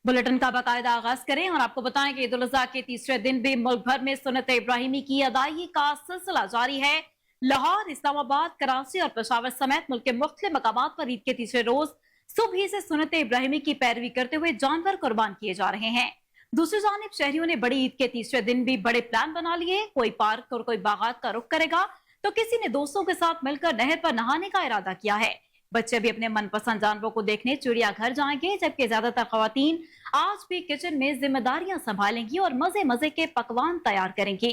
Bulletin का बाकायदा आगाज करें और आपको बताएं कि ईद उल अजहा के तीसरे दिन भी मुल्क भर में सुन्नत इब्राहिमी की अदायगी का सिलसिला जारी है। लाहौर, इस्लामाबाद, कराची और पेशावर समेत मुल्क के मुख्तलिफ मकामात पर ईद के तीसरे रोज सुबह से सुन्नत इब्राहिमी की पैरवी करते हुए जानवर कुर्बान किए जा रहे हैं। दूसरी जानिब शहरियों ने बड़ी ईद के तीसरे दिन भी बड़े प्लान बना लिए। कोई पार्क और कोई बागात का रुख करेगा तो किसी ने दोस्तों के साथ मिलकर नहर पर नहाने का इरादा किया है। बच्चे भी अपने मनपसंद जानवरों को देखने चिड़िया घर जाएंगे, जबकि ज्यादातर खवातीन आज भी किचन में जिम्मेदारियां संभालेंगी और मजे मजे के पकवान तैयार करेंगी।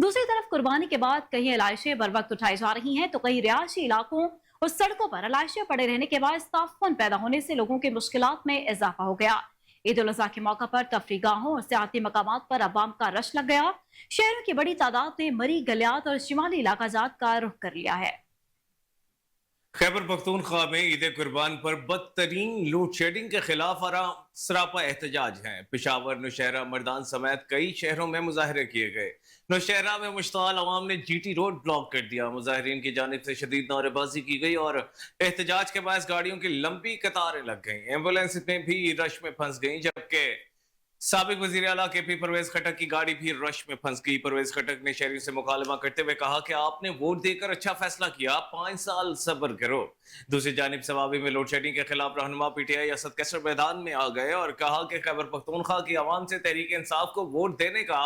दूसरी तरफ कुर्बानी के बाद कई इलाइशें बर वक्त उठाई जा रही हैं तो कई रिहायशी इलाकों और सड़कों पर इलाइशें पड़े रहने के बाद ताफुन पैदा होने से लोगों की मुश्किलात में इजाफा हो गया। ईद उल अजहा के मौका पर तफरीगाहों और सियाती मकामात पर अवाम का रश लग गया। शहरों की बड़ी तादाद ने मरी गलियात और शिमाली इलाका जात का रुख कर लिया है। खैबर पख्तूनख्वा में ईद कुर्बान पर बदतरीन लोड शेडिंग के खिलाफ सरापा एहतजाज है। पेशावर, नौशहरा, मर्दान समेत कई शहरों में मुजाहरे किए गए। नौशहरा में मुश्ताल अवाम ने जीटी रोड ब्लॉक कर दिया। मुजाहरीन की जानिब से शदीद नारेबाजी की गई और एहतजाज के बाद गाड़ियों की लंबी कतारें लग गई। एम्बुलेंस में भी रश में फंस गई, जबकि साबिक वजीर आला KP परवेज खटक की गाड़ी भी रश में फंस गई। परवेज खटक ने शहरियों से मुकालमा करते हुए कहा कि आपने वोट देकर अच्छा फैसला किया, 5 साल सब्र करो। दूसरी जानिब सवाबी में लोड शेडिंग के खिलाफ रहनुमा PTI असद कैसर मैदान में आ गए और कहा कि खैबर पख्तूनख्वा की आवाम से तहरीक इंसाफ को वोट देने का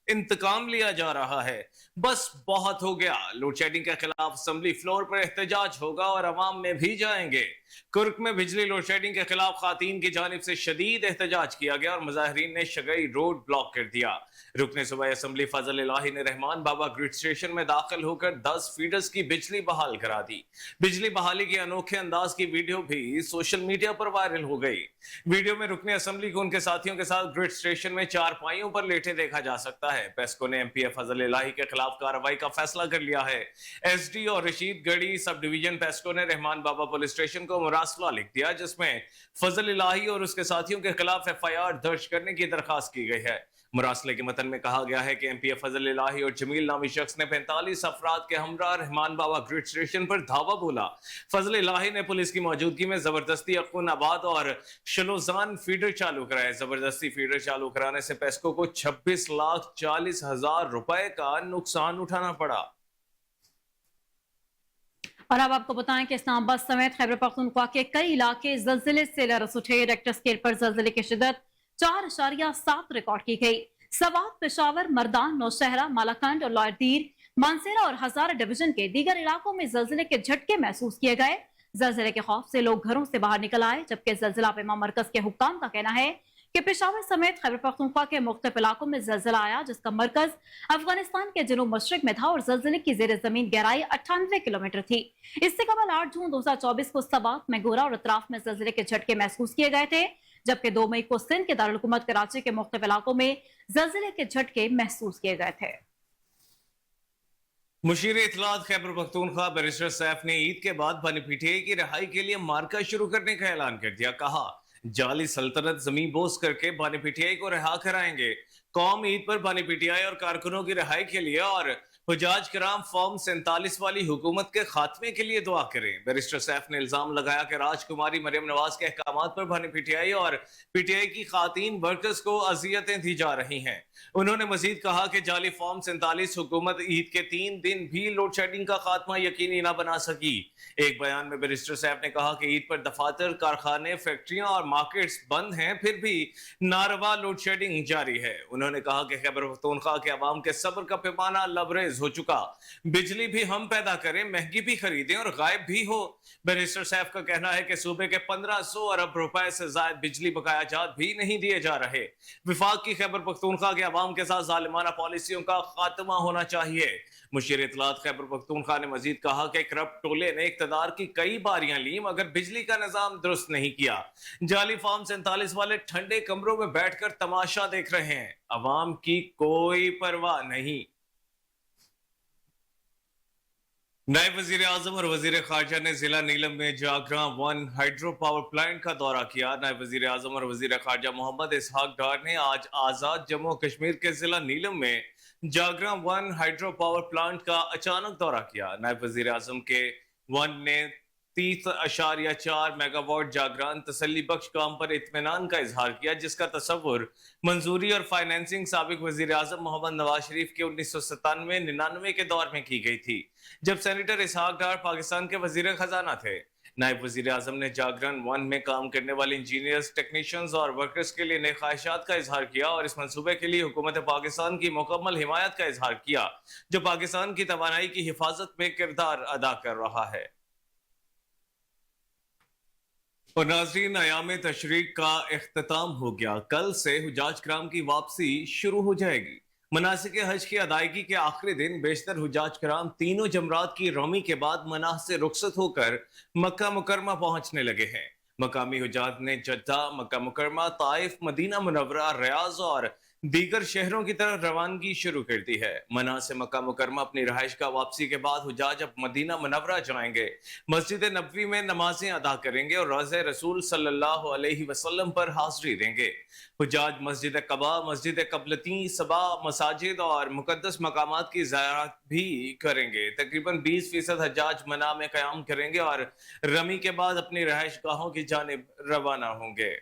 इंतकाम लिया जा रहा है। बस बहुत हो गया। लोड शेडिंग के खिलाफ असेंबली फ्लोर पर एहतजाज होगा और अवाम में भी जाएंगे। कुर्क में बिजली लोड शेडिंग के खिलाफ खातीन की जानिब से शदीद एहतजाज किया गया और मुजाहरीन ने शगई रोड ब्लॉक कर दिया। रुकने सुबह असेंबली फजल इलाही ने रहमान बाबा ग्रिड स्टेशन में दाखिल होकर 10 फीडर्स की बिजली बहाल करा दी। बिजली बहाली के अनोखे अंदाज की वीडियो भी सोशल मीडिया पर वायरल हो गई। वीडियो में रुकने असेंबली को उनके साथियों के साथ ग्रिड स्टेशन में चारपाइयों पर लेटे देखा जा सकता है। पेस्को ने MPF फजल इलाही के खिलाफ कार्रवाई का फैसला कर लिया है। SD और रशीद गढ़ी सब डिवीजन पेस्को ने रहमान बाबा पुलिस स्टेशन को मुरासला लिख दिया, जिसमें फजल इलाही और उसके साथियों के खिलाफ FIR दर्ज करने की दरखास्त की गई है। मुरासले के मतन में कहा गया है कि MPF फजल इलाही और जमील नामी शख्स ने 45 अफराद के हमरा रहमान बाबा ग्रिड स्टेशन पर धावा बोला। फजल इलाही ने पुलिस की मौजूदगी में जबरदस्ती अक्कुन आबाद और शलोजान फीडर चालू कराए। जबरदस्ती फीडर चालू कराने से पेस्को को 26,40,000 रुपए का नुकसान उठाना पड़ा। और अब आपको बताएं कि इस्लामाबाद समेत खैबर पख्तूनख्वा के कई इलाके जल्जिले से लरस उठे। रेक्टर स्केल पर जल्जिले की शिद्दत 4.7 रिकॉर्ड की गई। सवात, पेशावर, मर्दान, नौशहरा, मालाकंड और लॉयदीर, मानसेरा और हजारा डिवीजन के दीगर इलाकों में जल्जिले के झटके महसूस किए गए। जल्जिले के खौफ से लोग घरों से बाहर निकल आए, जबकि जल्जिला पैमा मरकज के हुक्काम का कहना है कि पेशावर समेत खैबर पख्तूनख्वा के मुख्तलिफ इलाकों में जल्जिला आया, जिसका मरकज अफगानिस्तान के जनूब मशरिक में था और जल्जिले की जेर जमीन गहराई 98 किलोमीटर थी। इससे कबल 8 जून 2024 को सवात, मेगोरा और अतराफ में जल्जिले के झटके महसूस किए गए थे, जबकि 2 मई को सिंध के दारुल हुकूमत कराची के मुख्तलिफ इलाकों में जल्जिले के झटके महसूस किए गए थे। मुशीर इत्तलात खैबर पख्तूनख्वा बैरिस्टर सैफ ने ईद के बाद बनी PTI की रिहाई के लिए मार्का शुरू करने का ऐलान कर दिया। कहा, जाली सल्तनत जमीन बोस करके बानी PTI को रिहा कराएंगे। कौम ईद पर बानी PTI और कारकुनों की रिहाई के लिए और हुजाज कराम फॉर्म 47 वाली हुकूमत के खात्मे के लिए दुआ करें। बैरिस्टर सैफ ने इल्जाम लगाया कि राजकुमारी मरियम नवाज के अहकामात पर बानी PTI और PTI की खातीन वर्कर्स को अजियतें दी जा रही हैं। उन्होंने मजीद कहा कि जाली फॉर्म 47 हुकूमत ईद के 3 दिन भी लोड शेडिंग का खात्मा यकीनी न बना सकी। एक बयान में बैरिस्टर सैफ ने कहा कि ईद पर दफातर, कारखाने, फैक्ट्रियां और मार्केट्स बंद हैं, फिर भी नारवा लोड शेडिंग जारी है। उन्होंने कहा कि खैबर पख्तूनख्वा के अवाम के सब्र का पैमाना लबरेज हो चुका। बिजली भी हम पैदा करें, महंगी भी खरीदें और गायब भी हो। बैरिस्टर सैफ का कहना है कि सूबे के 1500 अरब रुपए से ज्यादा बिजली बकाया जात भी नहीं दिए जा रहे। विफाक की खैबर पख्तूनख्वा के अवाम के साथ जालिमाना पॉलिसियों का खात्मा होना चाहिए। मुशीर इत्तलात खैबर पख्तूनख्वा ने मजीद कहा कि करप्ट टोले ने इक्तदार की कई बारियां ली, मगर बिजली का निजाम दुरुस्त नहीं किया। जाली फॉर्म 47 वाले ठंडे कमरों में बैठकर तमाशा देख रहे हैं, अवाम की कोई परवाह नहीं। नायब वजीर आजम और वजीर खारजा ने जिला नीलम में जागरा 1 हाइड्रो पावर प्लांट का दौरा किया। नायब वजीर आजम और वजीर खारजा मोहम्मद इसहाक डार ने आज आजाद जम्मू कश्मीर के जिला नीलम में जागरा 1 हाइड्रो पावर प्लांट का अचानक दौरा किया। नायब वजीर आजम के 1 ने 30.4 मेगावाट जागरण तसल्ली बख्श काम पर इत्मीनान का इजहार किया, जिसका तस्वुर मंजूरी और फाइनेंसिंग साबिक वजीर आजम मोहम्मद नवाज शरीफ के 1997-99 के दौर में की गई थी, जब सेनेटर इसहाक डार पाकिस्तान के वजीर खजाना थे। नायब वजीर आजम ने जागरण 1 में काम करने वाले इंजीनियर्स, टेक्नीशियंस और वर्कर्स के लिए नए ख्वाहिशात का इजहार किया और इस मंसूबे के लिए हुकूमत पाकिस्तान की मुकम्मल हिमायत का इजहार किया, जो पाकिस्तान की तवानाई की हिफाजत में किरदार अदा कर रहा है। और नाज़रीन, अयाम तशरीक का इख्तिताम हो गया। कल से हुजाज कराम की वापसी शुरू हो जाएगी। मनासिक हज की अदायगी के आखिरी दिन बेशतर हुजाज कराम तीनों जमरात की रोमी के बाद मनाह से रुखसत होकर मक्का मुकरमा पहुंचने लगे हैं। मकामी हुजाज ने जद्दा, मक्का मुकरमा, ताइफ, मदीना मुनव्वरा, रियाज और दीगर शहरों की तरफ रवानगी शुरू कर दी है। मना से मक्का मुकरमा अपनी रहाइश का वापसी के बाद हुजाज अब मदीना मुनव्वरा जाएंगे, मस्जिद नबवी में नमाजें अदा करेंगे और रोज़े रसूल सल्लल्लाहु अलैहि वसल्लम पर हाजिरी देंगे। हुजाज मस्जिद कबा, मस्जिद कबलती, सबा मसाजिद और मुकद्दस मकामात की ज़ियारत भी करेंगे। तकरीबन 20% हजाज मना में क़याम करेंगे और रमी के बाद अपनी रहाइश गाहों की जानिब रवाना होंगे।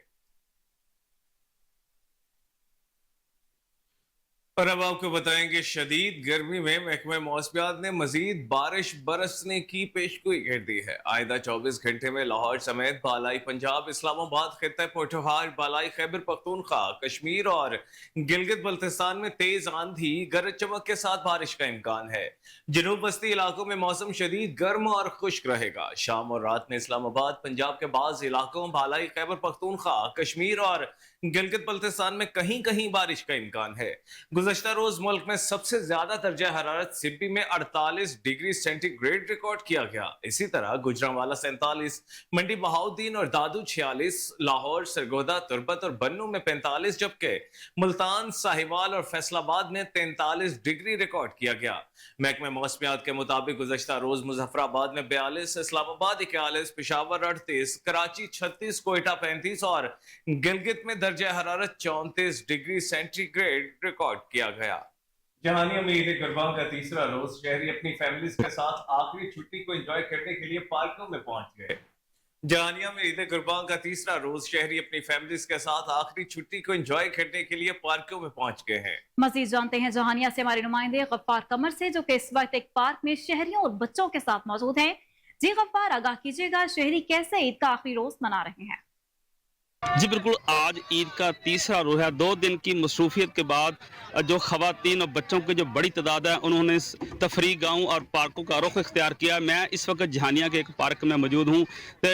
और अब आपको बताएंगे, शदीद गर्मी में महकमे मौसमियात ने मजीद बारिश बरसने की पेशगोई कर दी है। आइंदा 24 घंटे में लाहौर समेत बालाई पंजाब, इस्लामाबाद, खित्ते पोठोहार, बालाई खैबर पख्तूनख्वा, कश्मीर और गिलगित बल्तिस्तान में तेज आंधी, गरज चमक के साथ बारिश का इम्कान है। जनूब वस्ती इलाकों में मौसम शदीद गर्म और खुश्क रहेगा। शाम और रात में इस्लामाबाद, पंजाब के बाज़ इलाकों, बालाई खैबर पख्तूनख्वा, कश्मीर और गिलगित बल्तिस्तान में कहीं कहीं बारिश का इम्कान है। गुज़श्ता रोज मुल्क में सबसे ज्यादा दर्जा हरारत सिब्बी में 48 डिग्री सेंटीग्रेड रिकॉर्ड किया गया। इसी तरह गुजरांवाला 47, मंडी बहाउद्दीन और दादू 46, लाहौर, सरगोदा, तुर्बत और बन्नू में 45, जबकि मुल्तान, साहिवाल और फैसलाबाद में 43 डिग्री रिकॉर्ड किया गया। महकमे मौसमियात के मुताबिक गुज़श्ता रोज मुजफ्फराबाद में 42, इस्लामाबाद 41, पेशावर 38, कराची 36, कोयटा 35 और गिलगित में दर्जा हरारत 34 डिग्री सेंटीग्रेड रिकॉर्ड किया गया। जहानिया में ईद कुर्बान का तीसरा रोज शहरी अपनी फैमिलीज के साथ आखिरी छुट्टी को एंजॉय करने के लिए पार्कों में पहुंच गए। जहानिया में ईद कुर्बान का तीसरा रोज शहरी अपनी फैमिलीज के साथ आखिरी छुट्टी को एंजॉय करने के लिए पार्कों में पहुंच गए हैं। मजीद जानते हैं जहानिया से हमारे नुमाइंदे गफ्फार कमर से, जो कि इस वक्त एक पार्क में शहरियों और बच्चों के साथ मौजूद हैं। जी गफ्फार, आगाह कीजिएगा, शहरी कैसे ईद का आखिरी रोज मना रहे हैं? जी बिल्कुल, आज ईद का तीसरा रोज़ है। 2 दिन की मसरूफियत के बाद जो ख़वातीन और बच्चों की जो बड़ी तादाद है, उन्होंने तफरी गाँव और पार्कों का रुख इख्तियार किया। मैं इस वक्त जहानिया के एक पार्क में मौजूद हूँ। तो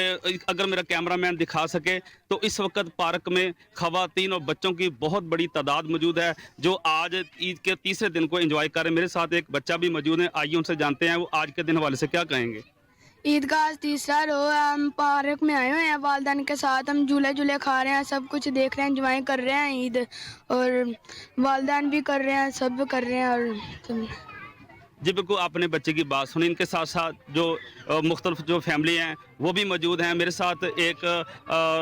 अगर मेरा कैमरा मैन दिखा सके तो इस वक्त पार्क में ख़वातीन और बच्चों की बहुत बड़ी तादाद मौजूद है, जो आज ईद के तीसरे दिन को एंजॉय कर रहे हैं। मेरे साथ एक बच्चा भी मौजूद है, आइए उनसे जानते हैं वो आज के दिन हवाले से क्या कहेंगे। ईद का आज तीसरा रोज़ है। हम पार्क में आए हुए हैं वालिदैन के साथ। हम झूले खा रहे हैं, सब कुछ देख रहे हैं, एंजॉय कर रहे हैं ईद। और वालिदैन भी कर रहे हैं, सब कर रहे हैं। और जी बिल्कुल, आपने बच्चे की बात सुनी। इनके साथ साथ जो मुख्तलिफ जो फैमिली हैं वो भी मौजूद हैं। मेरे साथ एक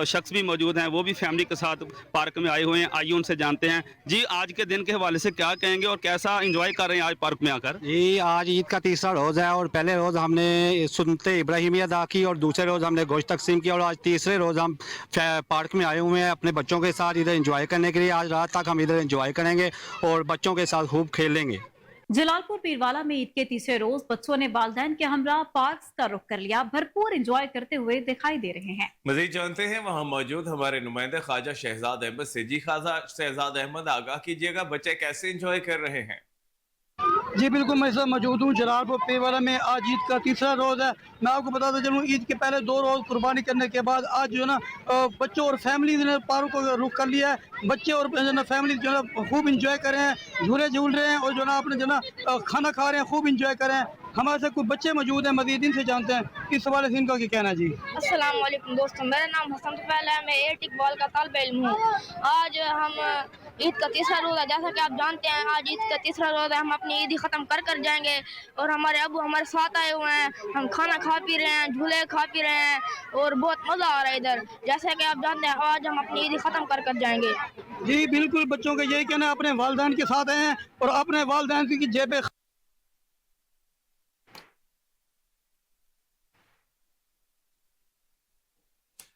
शख्स भी मौजूद हैं, वो भी फैमिली के साथ पार्क में आए हुए हैं। आइए उनसे जानते हैं। जी, आज के दिन के हवाले से क्या कहेंगे और कैसा एंजॉय कर रहे हैं आज पार्क में आकर? जी, आज ईद का तीसरा रोज़ है और पहले रोज़ हमने सुन्नते इब्राहिमी अदा की और दूसरे रोज़ हमने गोश्त तकसीम किया और आज तीसरे रोज़ हम पार्क में आए हुए हैं अपने बच्चों के साथ इधर एंजॉय करने के लिए। आज रात तक हम इधर एंजॉय करेंगे और बच्चों के साथ खूब खेलेंगे। जलालपुर पीरवाला में ईद के तीसरे रोज बच्चों ने वालिदैन के हमरा पार्क का रुख कर लिया, भरपूर एंजॉय करते हुए दिखाई दे रहे हैं। मजीद जानते हैं वहाँ मौजूद हमारे नुमाइंदे ख्वाजा शहजाद अहमद से। जी ख्वाजा शहजाद अहमद, आगाह कीजिएगा, बच्चे कैसे एंजॉय कर रहे हैं? जी बिल्कुल, मैं इस वक्त मौजूद हूँ जलालपुर पीरवाला में। आज ईद का तीसरा रोज़ है। मैं आपको बताता चलूँ, ईद के पहले 2 रोज़ कुर्बानी करने के बाद आज जो है ना बच्चों और फैमिली ने पार्क को रुख कर लिया है। बच्चे और जो ना फैमिली जो है खूब इंजॉय कर रहे हैं, झूले झूल रहे हैं और जो ना अपने जो ना खाना खा रहे हैं, खूब इंजॉय कर रहे हैं। हमारे साथ कुछ बच्चे मौजूद हैं, मजीद इनसे जानते हैं इस हवाले से इनका क्या कहना है। जी अस्सलाम वालेकुम दोस्तों, मेरा नाम हसन तुफैल है। मैं एयर इकबाल का तालिब इल्म हूँ। आज हम ईद का तीसरा रोज़ है, जैसा कि आप जानते हैं आज ईद का तीसरा रोज़ है। हम अपनी ईद ख़त्म कर जाएंगे और हमारे अबू हमारे साथ आए हुए हैं। हम खाना खा पी रहे हैं, झूले खा पी रहे हैं और बहुत मज़ा आ रहा है इधर। जैसा कि आप जानते हैं आज हम अपनी ईद ख़त्म कर जाएंगे। जी बिल्कुल, बच्चों का यही कहना है, अपने वालिदैन के साथ आए हैं और अपने वालिदैन की जेबें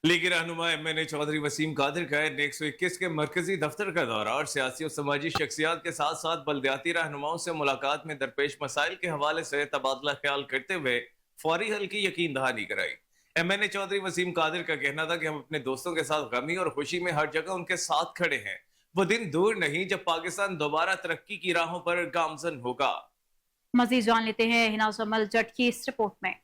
लीगी रहनुमा MNA चौधरी वसीम कादिर का NEC-121 के मरकजी दफ्तर का दौरा और सियासी और समाजी शख्सियात के साथ साथ बल्दियाती रहनुमाओं से मुलाकात में दरपेश मसाइल के हवाले से तबादला ख्याल करते हुए फौरी हल की यकीन दहानी कराई। MNA चौधरी वसीम कादिर का कहना था कि हम अपने दोस्तों के साथ गमी और खुशी में हर जगह उनके साथ खड़े हैं। वो दिन दूर नहीं जब पाकिस्तान दोबारा तरक्की की राहों पर गामजन होगा। मजीद जान लेते हैं हिना जमल जट की इस रिपोर्ट में।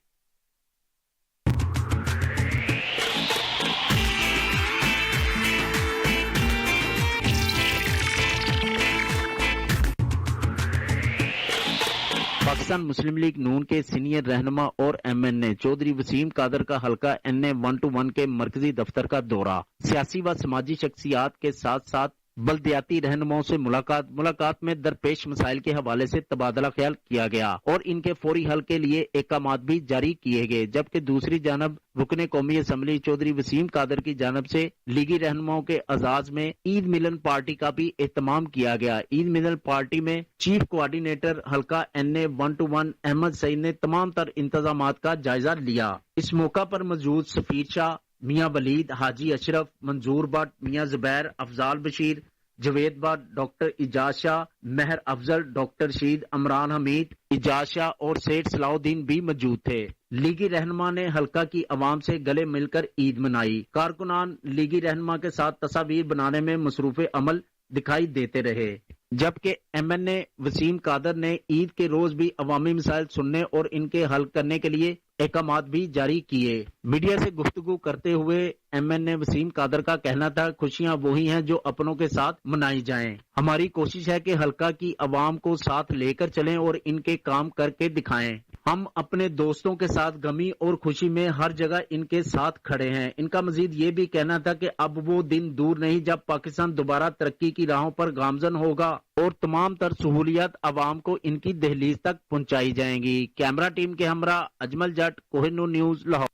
पाकिस्तान मुस्लिम लीग नून के सीनियर रहनुमा और MNA चौधरी वसीम कादर का हल्का NA 121 के मरकजी दफ्तर का दौरा, सियासी व समाजी शख्सियात के साथ साथ बल्दियाती रहनुमाओं से मुलाकात में दरपेश मसाइल के हवाले से तबादला ख्याल किया गया और इनके फौरी हल के लिए अहकामात भी जारी किए गए। जबकि दूसरी जानब रुकने कौमी असम्बली चौधरी वसीम कादर की जानब से लीगी रहनुमाओं के एजाज में ईद मिलन पार्टी का भी एहतमाम किया गया। ईद मिलन पार्टी में चीफ कोऑर्डिनेटर हल्का NA 121 अहमद सईद ने तमाम तर इंतजामात का जायजा लिया। इस मौका पर मौजूद सफीर शाह, मियाँ वलीद, हाजी अशरफ, मंजूर भट्ट, मियाँ जुबैर, अफजाल बशीर, जवेद भट्ट, डॉक्टर इजाज शाह, महर अफजल, डॉक्टर शीद, अमरान हमीद, इजाज शाह और सेठ सलाउद्दीन भी मौजूद थे। लीगी रहनुमा ने हल्का की आवाम से गले मिलकर ईद मनाई। कारकुनान लीगी रहनुमा के साथ तस्वीर बनाने में मसरूफ अमल दिखाई देते रहे, जबकि MNA वसीम कादर ने ईद के रोज भी अवामी मसाइल सुनने और इनके हल करने के लिए अहकामात भी जारी किए। मीडिया से गुफ्तगू करते हुए MNA वसीम कादर का कहना था, खुशियां वही हैं जो अपनों के साथ मनाई जाएं। हमारी कोशिश है कि हल्का की आवाम को साथ लेकर चलें और इनके काम करके दिखाएं। हम अपने दोस्तों के साथ गमी और खुशी में हर जगह इनके साथ खड़े हैं। इनका मजीद ये भी कहना था कि अब वो दिन दूर नहीं जब पाकिस्तान दोबारा तरक्की की राहों पर गामजन होगा और तमाम तर सहूलियत आवाम को इनकी दहलीज तक पहुंचाई जाएंगी। कैमरा टीम के हमरा अजमल जट, कोहिनूर न्यूज, लाहौर।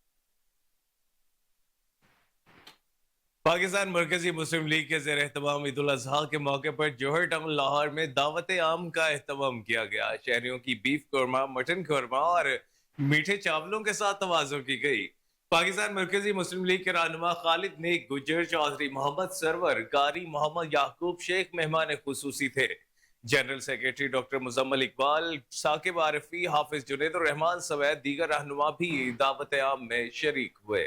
पाकिस्तान मरकजी मुस्लिम लीग के ज़ेर एहतमाम ईद उल अज़हा के मौके पर जौहर टाउन लाहौर में दावत आम का एहतमाम किया गया। शहरियों की बीफ कौरमा, मटन कौरमा और मीठे चावलों के साथ तवाज़ुन की गई। पाकिस्तान मरकजी मुस्लिम लीग के रहनुमा खालिद नेक गुज्जर, चौधरी मोहम्मद सरवर, कारी मोहम्मद याकूब शेख मेहमान खुसूसी थे। General secretary doctor Muzammil Iqbal, Saqib Arifi, Hafiz Junaid और रहमान समेत दीगर रहनुमा भी दावत आम में शरीक हुए।